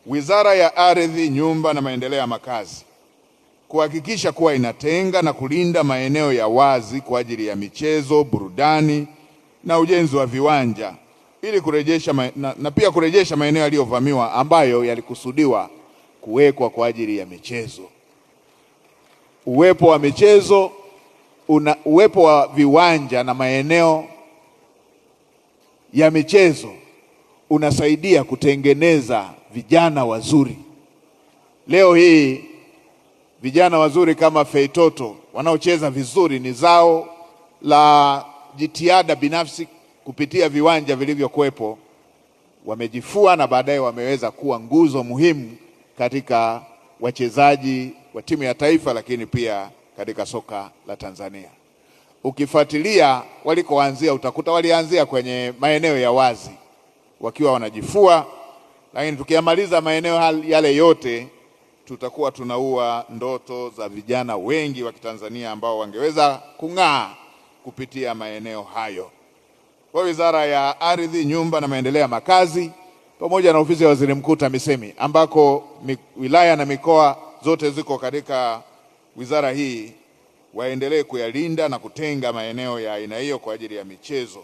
Wizara ya Ardhi, Nyumba na Maendeleo ya Makazi kuhakikisha kuwa inatenga na kulinda maeneo ya wazi kwa ajili ya michezo, burudani na ujenzi wa viwanja ili kurejesha na pia kurejesha maeneo yaliyovamiwa ambayo yalikusudiwa kuwekwa kwa ajili ya michezo. Uwepo wa michezo, uwepo wa viwanja na maeneo ya michezo unasaidia kutengeneza vijana wazuri. Leo hii vijana wazuri kama Feitoto wanaocheza vizuri ni zao la jitihada binafsi kupitia viwanja vilivyokuwepo. Wamejifua na baadaye wameweza kuwa nguzo muhimu katika wachezaji wa timu ya taifa, lakini pia katika soka la Tanzania. Ukifuatilia walikoanzia utakuta walianzia kwenye maeneo ya wazi wakiwa wanajifua, lakini tukiyamaliza maeneo yale yote tutakuwa tunaua ndoto za vijana wengi wa Kitanzania ambao wangeweza kung'aa kupitia maeneo hayo. Kwa Wizara ya Ardhi, Nyumba na Maendeleo ya Makazi pamoja na Ofisi ya Waziri Mkuu TAMISEMI, ambako wilaya na mikoa zote ziko katika wizara hii, waendelee kuyalinda na kutenga maeneo ya aina hiyo kwa ajili ya michezo.